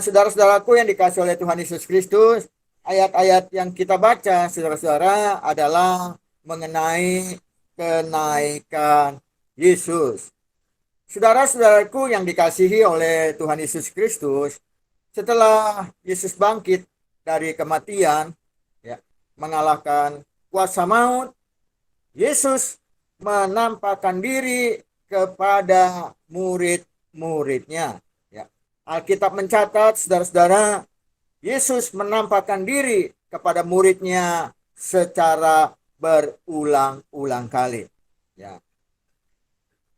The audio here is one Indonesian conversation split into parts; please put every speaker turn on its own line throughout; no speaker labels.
Saudara-saudaraku yang dikasih oleh Tuhan Yesus Kristus, ayat-ayat yang kita baca, saudara-saudara, adalah mengenai kenaikan Yesus. Saudara-saudaraku yang dikasihi oleh Tuhan Yesus Kristus, setelah Yesus bangkit dari kematian, ya, mengalahkan kuasa maut, Yesus menampakkan diri kepada murid-muridnya. Ya. Alkitab mencatat, saudara-saudara, Yesus menampakkan diri kepada muridnya secara berulang-ulang kali. Ya.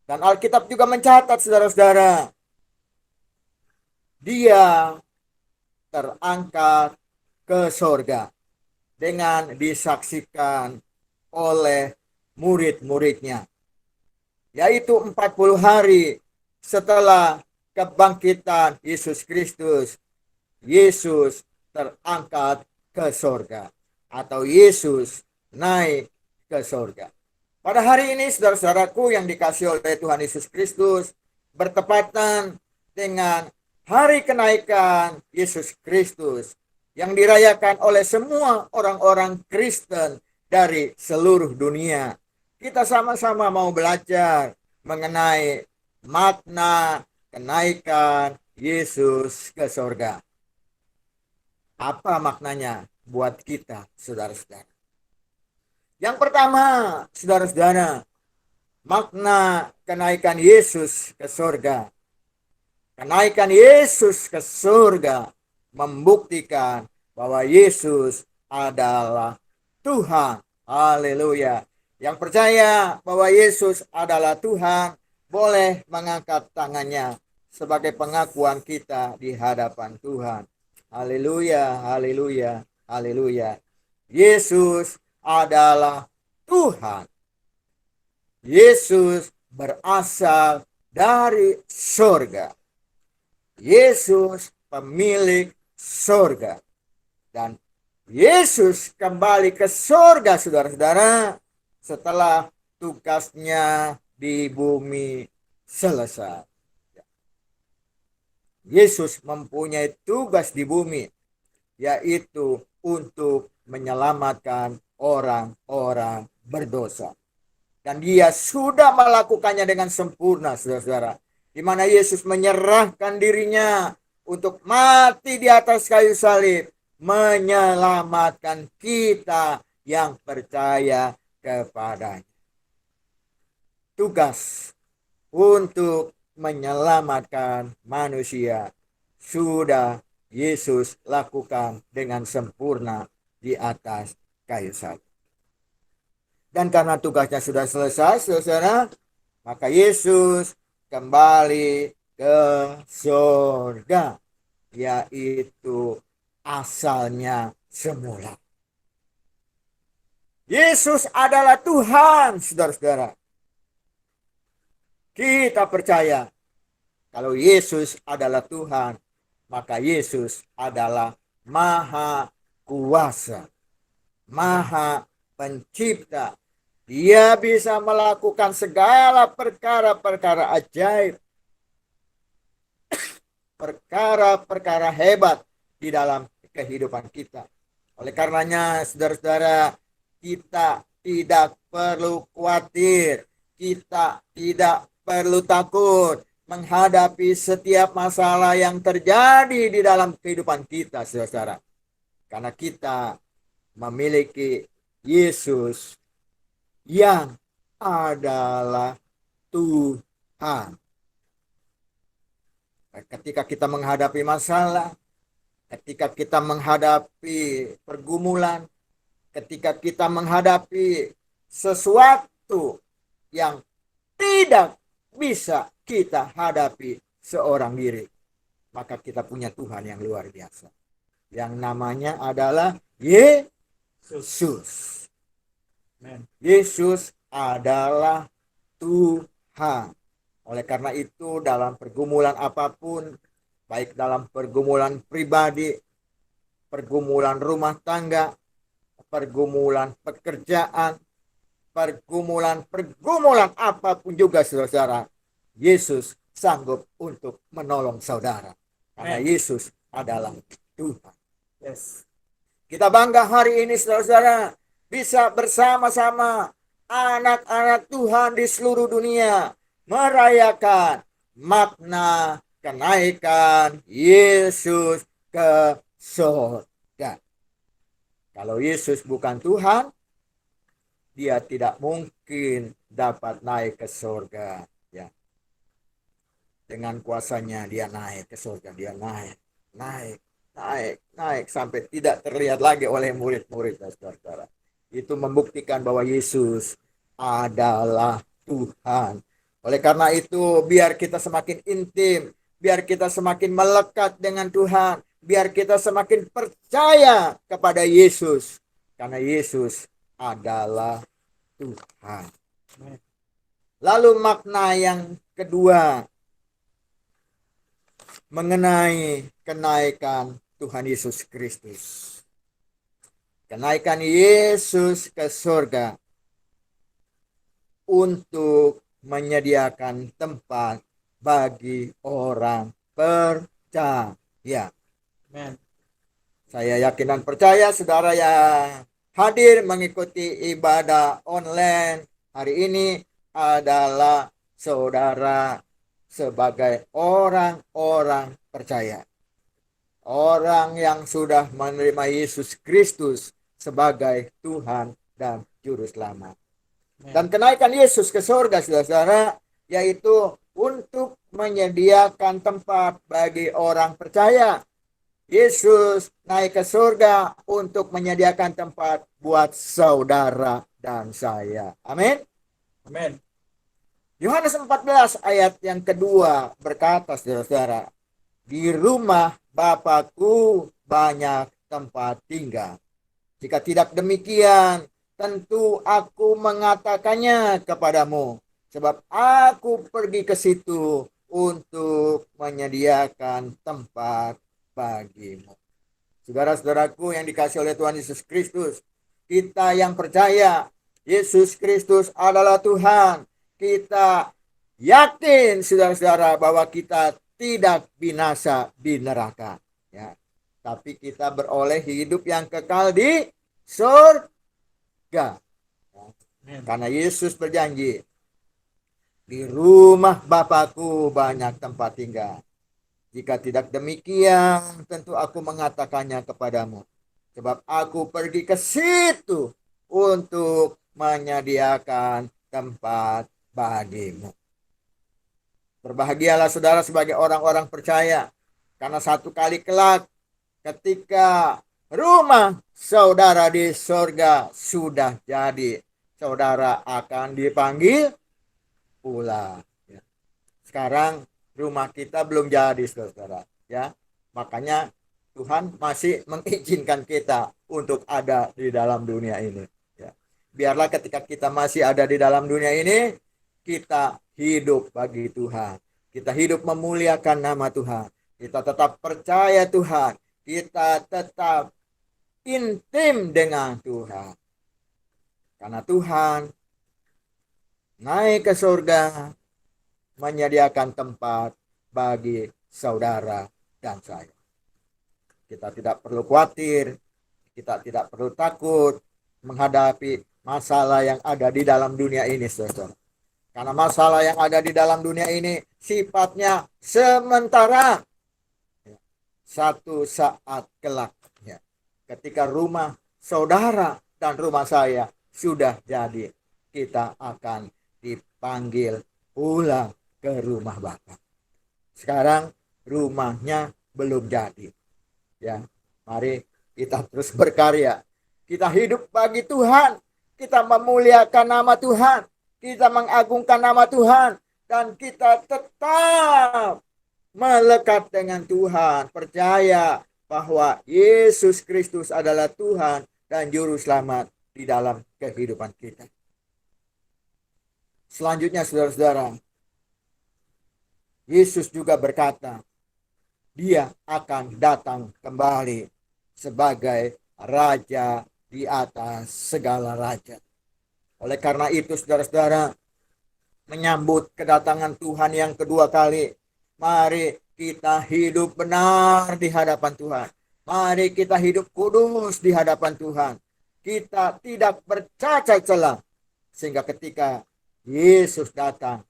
Dan Alkitab juga mencatat, saudara-saudara, dia terangkat ke sorga dengan disaksikan oleh murid-muridnya, yaitu 40 hari setelah kebangkitan Yesus Kristus. Yesus terangkat ke sorga, atau Yesus naik ke sorga. Pada hari ini, saudara-saudaraku yang dikasih oleh Tuhan Yesus Kristus, bertepatan dengan hari kenaikan Yesus Kristus yang dirayakan oleh semua orang-orang Kristen dari seluruh dunia. Kita sama-sama mau belajar mengenai makna kenaikan Yesus ke sorga. Apa maknanya buat kita, saudara-saudara? Yang pertama, saudara-saudara, makna kenaikan Yesus ke sorga. Kenaikan Yesus ke surga membuktikan bahwa Yesus adalah Tuhan. Haleluya. Yang percaya bahwa Yesus adalah Tuhan boleh mengangkat tangannya sebagai pengakuan kita di hadapan Tuhan. Haleluya, haleluya, haleluya. Yesus adalah Tuhan. Yesus berasal dari surga. Yesus pemilik surga. Dan Yesus kembali ke surga, saudara-saudara, setelah tugasnya di bumi selesai. Yesus mempunyai tugas di bumi, yaitu untuk menyelamatkan orang-orang berdosa. Dan dia sudah melakukannya dengan sempurna, saudara-saudara. Di mana Yesus menyerahkan dirinya untuk mati di atas kayu salib, menyelamatkan kita yang percaya kepadanya. Tugas untuk menyelamatkan manusia sudah Yesus lakukan dengan sempurna di atas kayu salib. Dan karena tugasnya sudah selesai, saudara, maka Yesus kembali ke surga, yaitu asalnya semula. Yesus adalah Tuhan, saudara-saudara. Kita percaya kalau Yesus adalah Tuhan, maka Yesus adalah Maha Kuasa, Maha Pencipta. Dia bisa melakukan segala perkara-perkara ajaib, perkara-perkara hebat di dalam kehidupan kita. Oleh karenanya, saudara-saudara, kita tidak perlu khawatir, kita tidak perlu takut menghadapi setiap masalah yang terjadi di dalam kehidupan kita, saudara-saudara. Karena kita memiliki Yesus yang adalah Tuhan. Ketika kita menghadapi masalah, ketika kita menghadapi pergumulan, ketika kita menghadapi sesuatu yang tidak bisa kita hadapi seorang diri, maka kita punya Tuhan yang luar biasa, yang namanya adalah Yesus. Yesus adalah Tuhan. Oleh karena itu, dalam pergumulan apapun, baik dalam pergumulan pribadi, pergumulan rumah tangga, pergumulan pekerjaan, pergumulan apapun juga, saudara-saudara, Yesus sanggup untuk menolong saudara. Karena Yesus adalah Tuhan. Yes. Kita bangga hari ini saudara-saudara bisa bersama-sama anak-anak Tuhan di seluruh dunia merayakan makna kenaikan Yesus ke surga. Kalau Yesus bukan Tuhan, dia tidak mungkin dapat naik ke surga. Ya. Dengan kuasanya dia naik ke surga, dia naik sampai tidak terlihat lagi oleh murid-murid dan saudara-saudara. Itu membuktikan bahwa Yesus adalah Tuhan. Oleh karena itu, biar kita semakin intim, biar kita semakin melekat dengan Tuhan, biar kita semakin percaya kepada Yesus. Karena Yesus adalah Tuhan. Lalu makna yang kedua mengenai kenaikan Tuhan Yesus Kristus. Kenaikan Yesus ke surga untuk menyediakan tempat bagi orang percaya. Amen. Saya yakin dan percaya saudara yang hadir mengikuti ibadah online hari ini adalah saudara sebagai orang-orang percaya. Orang yang sudah menerima Yesus Kristus sebagai Tuhan dan Juru Selamat. Dan kenaikan Yesus ke surga, saudara-saudara, yaitu untuk menyediakan tempat bagi orang percaya. Yesus naik ke surga untuk menyediakan tempat buat saudara dan saya. Amin. Amin. Yohanes 14 ayat yang kedua berkata, saudara-saudara, di rumah Bapakku banyak tempat tinggal. Jika tidak demikian, tentu aku mengatakannya kepadamu, sebab aku pergi ke situ untuk menyediakan tempat bagimu. Saudara-saudaraku yang dikasihi oleh Tuhan Yesus Kristus, kita yang percaya Yesus Kristus adalah Tuhan, kita yakin saudara-saudara bahwa kita tidak binasa di neraka, ya, tapi kita beroleh hidup yang kekal di surga. Karena Yesus berjanji, di rumah Bapakku banyak tempat tinggal. Jika tidak demikian, tentu aku mengatakannya kepadamu, sebab aku pergi ke situ untuk menyediakan tempat bagimu. Berbahagialah saudara sebagai orang-orang percaya, karena satu kali kelak ketika rumah saudara di surga sudah jadi, saudara akan dipanggil pulang. Sekarang rumah kita belum jadi, saudara. Ya, makanya Tuhan masih mengizinkan kita untuk ada di dalam dunia ini. Ya. Biarlah ketika kita masih ada di dalam dunia ini, kita hidup bagi Tuhan. Kita hidup memuliakan nama Tuhan. Kita tetap percaya Tuhan. Kita tetap intim dengan Tuhan. Karena Tuhan naik ke surga menyediakan tempat bagi saudara dan saya. Kita tidak perlu khawatir, kita tidak perlu takut menghadapi masalah yang ada di dalam dunia ini, saudara. Karena masalah yang ada di dalam dunia ini sifatnya sementara. Satu saat kelak, ya, ketika rumah saudara dan rumah saya sudah jadi, kita akan dipanggil pulang ke rumah Bapa. Sekarang rumahnya belum jadi. Ya, mari kita terus berkarya. Kita hidup bagi Tuhan. Kita memuliakan nama Tuhan. Kita mengagungkan nama Tuhan. Dan kita tetap melekat dengan Tuhan. Percaya bahwa Yesus Kristus adalah Tuhan dan Juru Selamat di dalam kehidupan kita. Selanjutnya saudara-saudara, Yesus juga berkata, Dia akan datang kembali sebagai Raja di atas segala raja. Oleh karena itu saudara-saudara, menyambut kedatangan Tuhan yang kedua kali, mari kita hidup benar di hadapan Tuhan. Mari kita hidup kudus di hadapan Tuhan. Kita tidak bercacat celah. Sehingga ketika Yesus datang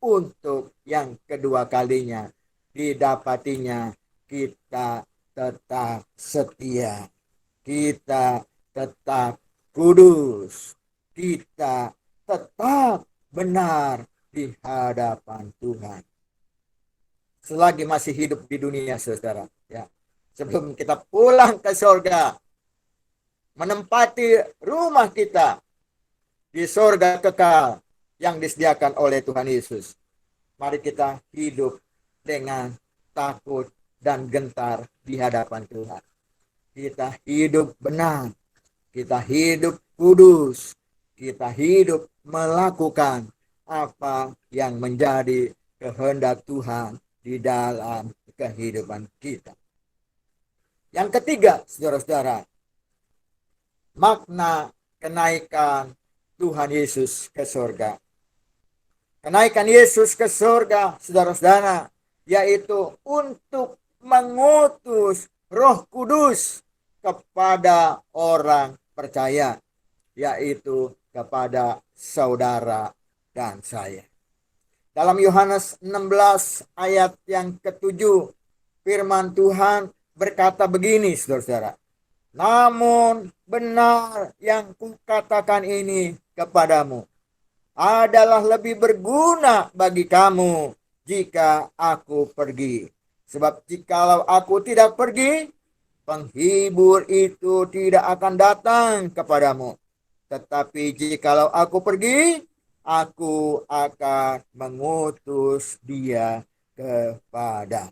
untuk yang kedua kalinya, didapatinya kita tetap setia. Kita tetap kudus. Kita tetap benar di hadapan Tuhan. Selagi masih hidup di dunia, saudara, ya, sebelum kita pulang ke surga, menempati rumah kita di surga kekal yang disediakan oleh Tuhan Yesus, mari kita hidup dengan takut dan gentar di hadapan Tuhan. Kita hidup benar, kita hidup kudus, kita hidup melakukan apa yang menjadi kehendak Tuhan di dalam kehidupan kita. Yang ketiga, saudara-saudara, makna kenaikan Tuhan Yesus ke surga. Kenaikan Yesus ke surga, saudara-saudara, yaitu untuk mengutus Roh Kudus kepada orang percaya, yaitu kepada saudara dan saya. Dalam Yohanes 16 ayat yang ke-7, firman Tuhan berkata begini, saudara-saudara. Namun benar yang kukatakan ini kepadamu adalah lebih berguna bagi kamu jika aku pergi. Sebab jikalau aku tidak pergi, penghibur itu tidak akan datang kepadamu. Tetapi jikalau aku pergi, aku akan mengutus dia kepada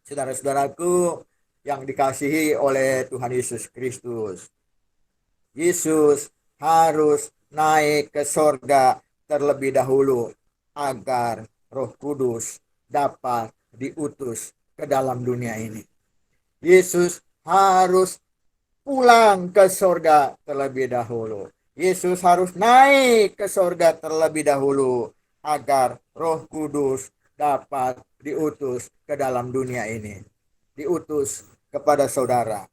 saudara-saudaraku yang dikasihi oleh Tuhan Yesus Kristus. Yesus harus naik ke surga terlebih dahulu agar Roh Kudus dapat diutus ke dalam dunia ini. Yesus harus pulang ke surga terlebih dahulu. Yesus harus naik ke surga terlebih dahulu agar Roh Kudus dapat diutus ke dalam dunia ini. Diutus kepada saudara.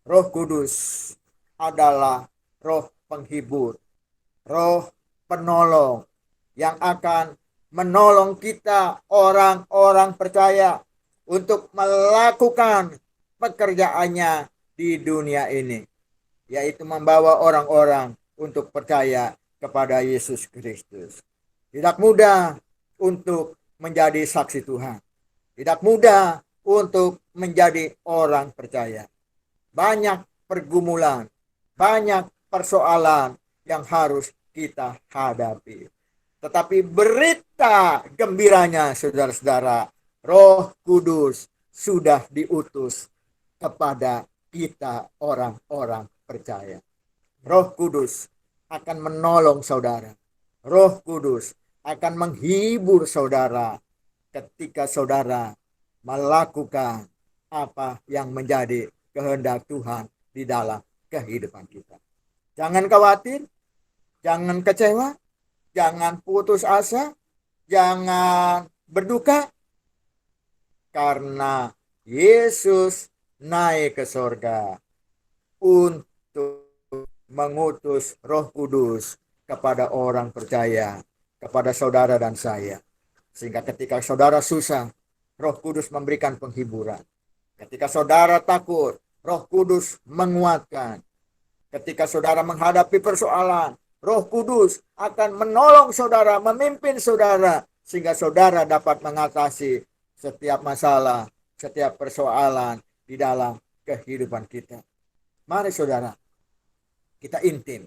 Roh Kudus adalah roh penghibur, roh penolong yang akan menolong kita orang-orang percaya untuk melakukan pekerjaannya di dunia ini, yaitu membawa orang-orang untuk percaya kepada Yesus Kristus. Tidak mudah untuk menjadi saksi Tuhan. Tidak mudah untuk menjadi orang percaya. Banyak pergumulan, banyak persoalan yang harus kita hadapi. Tetapi berita gembiranya, saudara-saudara, Roh Kudus sudah diutus kepada kita orang-orang percaya. Roh Kudus akan menolong saudara. Roh Kudus akan menghibur saudara ketika saudara melakukan apa yang menjadi kehendak Tuhan di dalam kehidupan kita. Jangan khawatir, jangan kecewa, jangan putus asa, jangan berduka, karena Yesus naik ke surga untuk mengutus Roh Kudus kepada orang percaya, kepada saudara dan saya. Sehingga ketika saudara susah, Roh Kudus memberikan penghiburan. Ketika saudara takut, Roh Kudus menguatkan. Ketika saudara menghadapi persoalan, Roh Kudus akan menolong saudara, memimpin saudara, sehingga saudara dapat mengatasi setiap masalah, setiap persoalan di dalam kehidupan kita. Mari saudara, kita intim,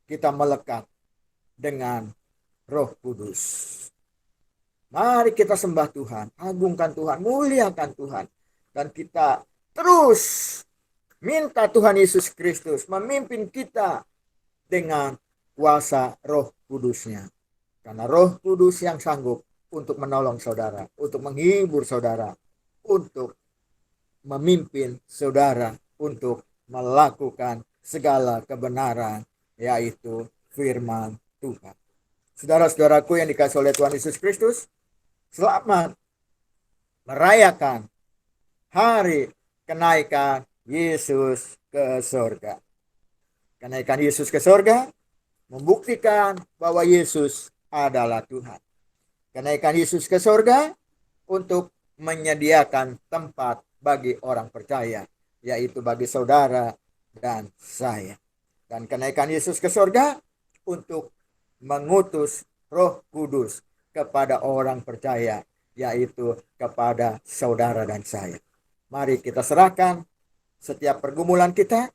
kita melekat dengan Roh Kudus. Mari kita sembah Tuhan, agungkan Tuhan, muliakan Tuhan. Dan kita terus minta Tuhan Yesus Kristus memimpin kita dengan kuasa Roh Kudus-Nya. Karena Roh Kudus yang sanggup untuk menolong saudara, untuk menghibur saudara, untuk memimpin saudara, untuk melakukan segala kebenaran, yaitu firman Tuhan. Saudara-saudaraku yang dikasihi oleh Tuhan Yesus Kristus, selamat merayakan hari kenaikan Yesus ke surga. Kenaikan Yesus ke surga membuktikan bahwa Yesus adalah Tuhan. Kenaikan Yesus ke surga untuk menyediakan tempat bagi orang percaya, yaitu bagi saudara dan saya. Dan kenaikan Yesus ke surga untuk mengutus Roh Kudus kepada orang percaya, yaitu kepada saudara dan saya. Mari kita serahkan setiap pergumulan kita,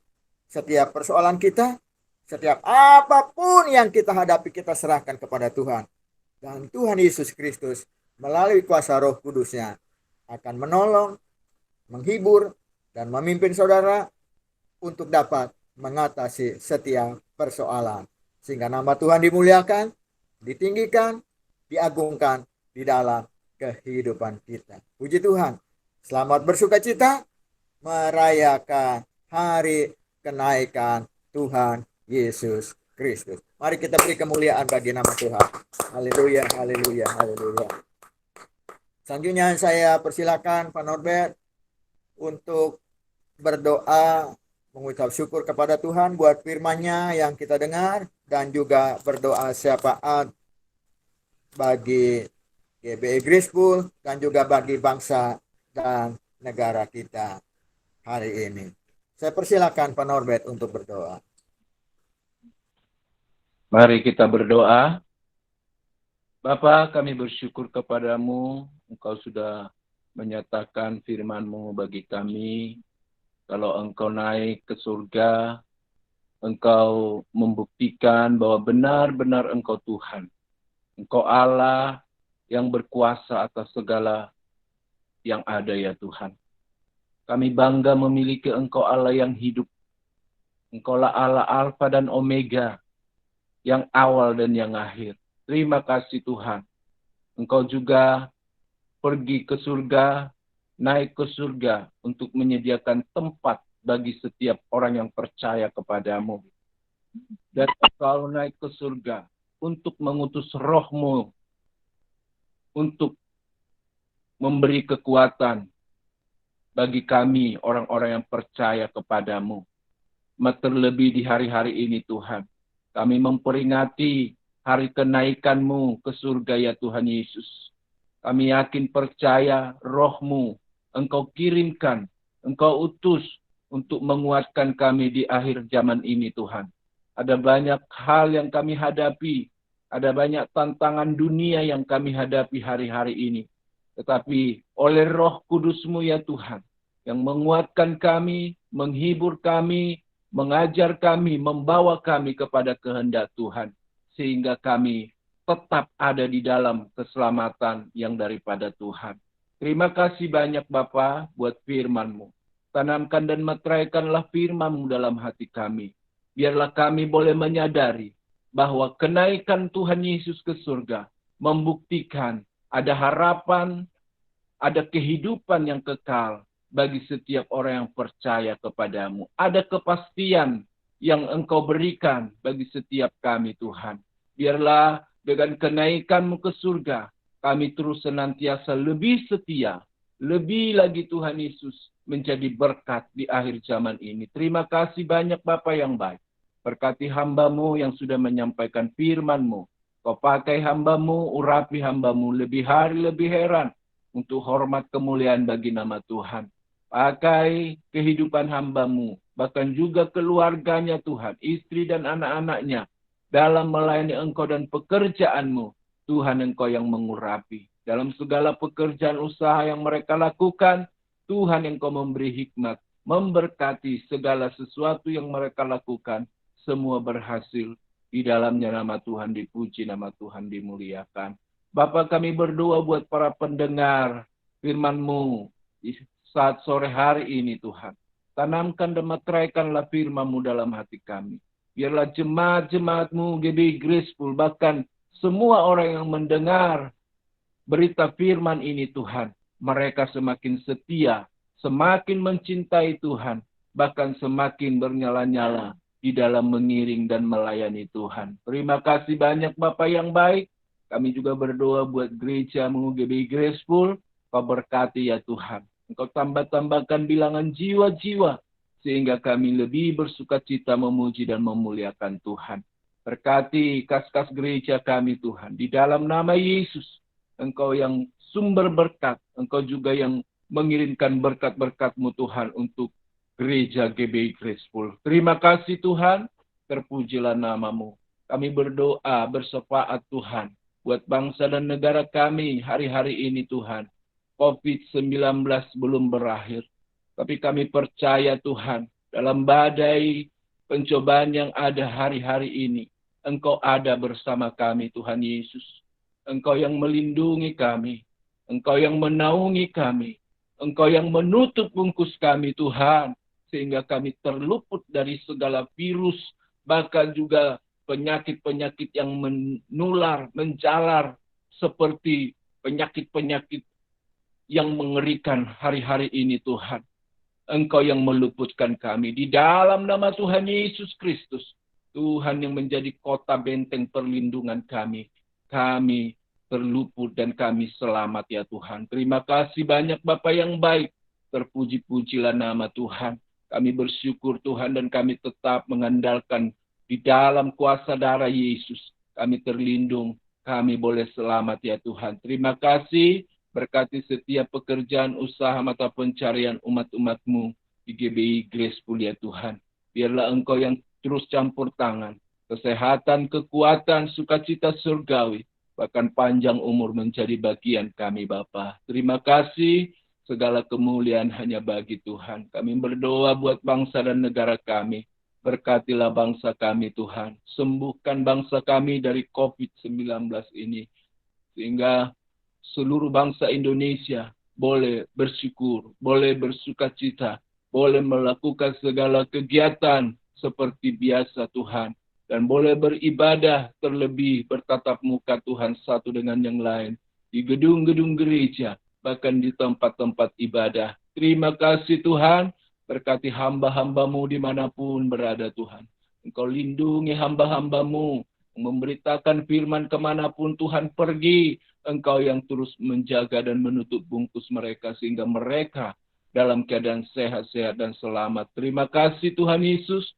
setiap persoalan kita, setiap apapun yang kita hadapi, kita serahkan kepada Tuhan. Dan Tuhan Yesus Kristus melalui kuasa Roh Kudusnya akan menolong, menghibur, dan memimpin saudara untuk dapat mengatasi setiap persoalan. Sehingga nama Tuhan dimuliakan, ditinggikan, diagungkan di dalam kehidupan kita. Puji Tuhan. Selamat bersuka cita merayakan hari kenaikan Tuhan Yesus Kristus. Mari kita beri kemuliaan bagi nama Tuhan. Haleluya, haleluya, haleluya. Selanjutnya saya persilakan Pak Norbert untuk berdoa, mengucap syukur kepada Tuhan buat firman-Nya yang kita dengar, dan juga berdoa syafaat bagi GBI Graceful dan juga bagi bangsa dan negara kita hari ini. Saya persilakan Pak Norbert untuk berdoa.
Mari kita berdoa. Bapa, kami bersyukur kepadamu, Engkau sudah menyatakan firman-Mu bagi kami. Kalau Engkau naik ke surga, Engkau membuktikan bahwa benar-benar Engkau Tuhan. Engkau Allah yang berkuasa atas segala yang ada ya Tuhan. Kami bangga memiliki Engkau Allah yang hidup. Engkaulah Allah Alfa dan Omega, yang awal dan yang akhir. Terima kasih Tuhan. Engkau juga pergi ke surga, naik ke surga untuk menyediakan tempat bagi setiap orang yang percaya kepadamu. Dan Engkau naik ke surga untuk mengutus Roh-Mu, untuk memberi kekuatan bagi kami, orang-orang yang percaya kepadamu. Terlebih di hari-hari ini Tuhan, kami memperingati hari kenaikan-Mu ke surga ya Tuhan Yesus. Kami yakin percaya Roh-Mu Engkau kirimkan, Engkau utus untuk menguatkan kami di akhir zaman ini Tuhan. Ada banyak hal yang kami hadapi, ada banyak tantangan dunia yang kami hadapi hari-hari ini. Tetapi oleh Roh Kudus-Mu ya Tuhan, yang menguatkan kami, menghibur kami, mengajar kami, membawa kami kepada kehendak Tuhan. Sehingga kami tetap ada di dalam keselamatan yang daripada Tuhan. Terima kasih banyak Bapa buat firman-Mu. Tanamkan dan meteraikanlah firman-Mu dalam hati kami. Biarlah kami boleh menyadari bahwa kenaikan Tuhan Yesus ke surga membuktikan ada harapan, ada kehidupan yang kekal bagi setiap orang yang percaya kepadamu. Ada kepastian yang Engkau berikan bagi setiap kami Tuhan. Biarlah dengan kenaikan-Mu ke surga, kami terus senantiasa lebih setia, lebih lagi Tuhan Yesus menjadi berkat di akhir zaman ini. Terima kasih banyak Bapa yang baik. Berkati hamba-Mu yang sudah menyampaikan firman-Mu. Kau pakai hamba-Mu, urapi hamba-Mu lebih hari lebih heran untuk hormat kemuliaan bagi nama Tuhan. Pakai kehidupan hamba-Mu, bahkan juga keluarganya Tuhan, istri dan anak-anaknya, dalam melayani Engkau dan pekerjaan-Mu, Tuhan Engkau yang mengurapi. Dalam segala pekerjaan usaha yang mereka lakukan, Tuhan Engkau memberi hikmat, memberkati segala sesuatu yang mereka lakukan, semua berhasil. Di dalamnya nama Tuhan dipuji, nama Tuhan dimuliakan. Bapa, kami berdoa buat para pendengar firman-Mu di saat sore hari ini Tuhan. Tanamkan dan meteraikanlah firman-Mu dalam hati kami. Biarlah jemaat-jemaat-Mu GBI Graceful, bahkan semua orang yang mendengar berita firman ini Tuhan, mereka semakin setia, semakin mencintai Tuhan, bahkan semakin bernyala-nyala di dalam mengiring dan melayani Tuhan. Terima kasih banyak Bapa yang baik. Kami juga berdoa buat gereja-Mu GBI Graceful, Engkau berkati ya Tuhan. Engkau tambah-tambahkan bilangan jiwa-jiwa, sehingga kami lebih bersukacita memuji dan memuliakan Tuhan. Berkati kas-kas gereja kami Tuhan. Di dalam nama Yesus, Engkau yang sumber berkat, Engkau juga yang mengirimkan berkat-berkat-Mu Tuhan untuk gereja GBI Graceful. Terima kasih Tuhan, terpujilah nama-Mu. Kami berdoa bersefaat Tuhan buat bangsa dan negara kami hari-hari ini Tuhan. COVID-19 belum berakhir. Tapi kami percaya Tuhan, dalam badai pencobaan yang ada hari-hari ini, Engkau ada bersama kami Tuhan Yesus. Engkau yang melindungi kami. Engkau yang menaungi kami. Engkau yang menutup bungkus kami Tuhan. Sehingga kami terluput dari segala virus, bahkan juga penyakit-penyakit yang menular, menjalar, seperti penyakit-penyakit yang mengerikan hari-hari ini Tuhan. Engkau yang meluputkan kami di dalam nama Tuhan Yesus Kristus. Tuhan yang menjadi kota benteng perlindungan kami. Kami terluput dan kami selamat ya Tuhan. Terima kasih banyak Bapa yang baik. Terpuji-pujilah nama Tuhan. Kami bersyukur Tuhan dan kami tetap mengandalkan di dalam kuasa darah Yesus. Kami terlindung. Kami boleh selamat ya Tuhan. Terima kasih. Berkati setiap pekerjaan, usaha, mata pencarian umat-umat-Mu di GBI Graceful ya Tuhan. Biarlah Engkau yang terus campur tangan. Kesehatan, kekuatan, sukacita surgawi. Bahkan panjang umur menjadi bagian kami Bapa. Terima kasih. Segala kemuliaan hanya bagi Tuhan. Kami berdoa buat bangsa dan negara kami. Berkatilah bangsa kami Tuhan. Sembuhkan bangsa kami dari COVID-19 ini. Sehingga seluruh bangsa Indonesia boleh bersyukur, boleh bersukacita, boleh melakukan segala kegiatan seperti biasa Tuhan. Dan boleh beribadah terlebih bertatap muka Tuhan satu dengan yang lain. Di gedung-gedung gereja, bahkan di tempat-tempat ibadah. Terima kasih Tuhan, berkati hamba-hamba-Mu dimanapun berada Tuhan. Engkau lindungi hamba-hamba-Mu, memberitakan firman kemanapun Tuhan pergi. Engkau yang terus menjaga dan menutup bungkus mereka sehingga mereka dalam keadaan sehat-sehat dan selamat. Terima kasih Tuhan Yesus.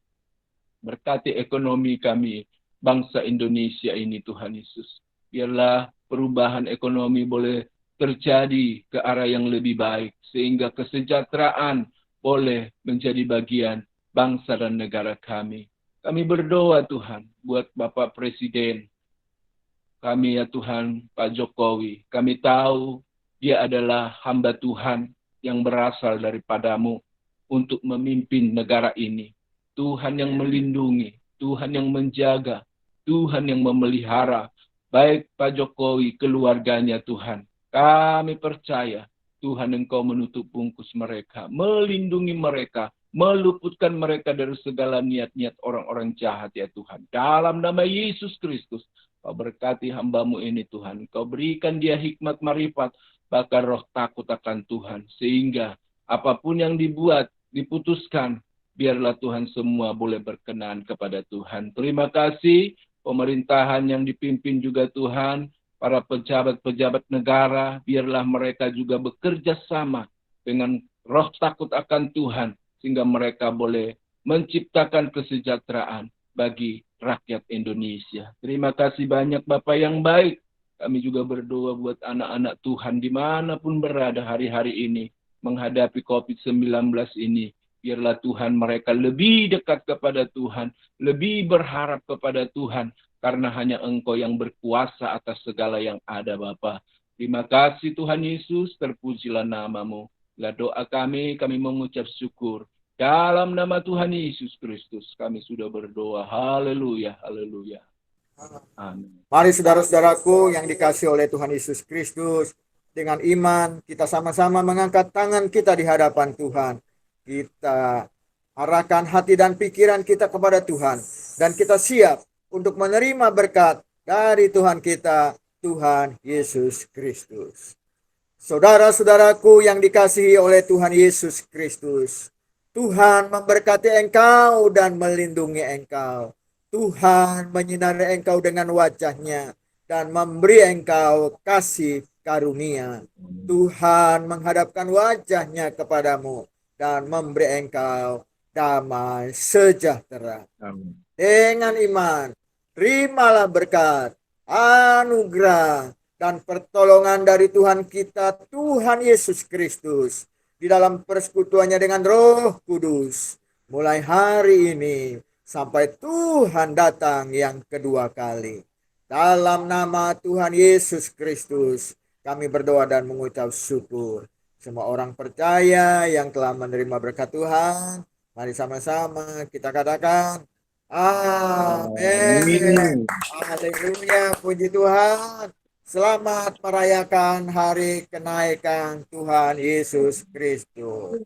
Berkati ekonomi kami, bangsa Indonesia ini Tuhan Yesus. Biarlah perubahan ekonomi boleh terjadi ke arah yang lebih baik. Sehingga kesejahteraan boleh menjadi bagian bangsa dan negara kami. Kami berdoa Tuhan buat Bapak Presiden. Kami ya Tuhan, Pak Jokowi, kami tahu dia adalah hamba Tuhan yang berasal daripada-Mu untuk memimpin negara ini. Tuhan yang melindungi, Tuhan yang menjaga, Tuhan yang memelihara, baik Pak Jokowi, keluarganya Tuhan. Kami percaya Tuhan Engkau menutup bungkus mereka, melindungi mereka, meluputkan mereka dari segala niat-niat orang-orang jahat ya Tuhan. Dalam nama Yesus Kristus, Kau berkati hamba-Mu ini Tuhan. Kau berikan dia hikmat marifat, bahkan roh takut akan Tuhan. Sehingga apapun yang dibuat, diputuskan, biarlah Tuhan semua boleh berkenan kepada Tuhan. Terima kasih pemerintahan yang dipimpin juga Tuhan. Para pejabat-pejabat negara, biarlah mereka juga bekerja sama dengan roh takut akan Tuhan. Sehingga mereka boleh menciptakan kesejahteraan bagi rakyat Indonesia. Terima kasih banyak Bapak yang baik. Kami juga berdoa buat anak-anak Tuhan dimanapun berada hari-hari ini. Menghadapi COVID-19 ini. Biarlah Tuhan mereka lebih dekat kepada Tuhan. Lebih berharap kepada Tuhan. Karena hanya Engkau yang berkuasa atas segala yang ada Bapa. Terima kasih Tuhan Yesus. Terpujilah nama-Mu. Bila doa kami mengucap syukur. Dalam nama Tuhan Yesus Kristus kami sudah berdoa. Haleluya, haleluya. Amin.
Mari saudara-saudaraku yang dikasihi oleh Tuhan Yesus Kristus, dengan iman kita sama-sama mengangkat tangan kita di hadapan Tuhan. Kita arahkan hati dan pikiran kita kepada Tuhan. Dan kita siap untuk menerima berkat dari Tuhan kita, Tuhan Yesus Kristus. Saudara-saudaraku yang dikasihi oleh Tuhan Yesus Kristus, Tuhan memberkati engkau dan melindungi engkau. Tuhan menyinari engkau dengan wajah-Nya dan memberi engkau kasih karunia. Tuhan menghadapkan wajahnya kepadamu dan memberi engkau damai sejahtera.
Amin.
Dengan iman, terimalah berkat, anugerah, dan pertolongan dari Tuhan kita, Tuhan Yesus Kristus, di dalam persekutuannya dengan Roh Kudus, mulai hari ini sampai Tuhan datang yang kedua kali. Dalam nama Tuhan Yesus Kristus, kami berdoa dan mengucap syukur. Semua orang percaya yang telah menerima berkat Tuhan, mari sama-sama kita katakan, amin.
Amin.
Haleluya, puji Tuhan. Selamat merayakan hari kenaikan Tuhan Yesus Kristus.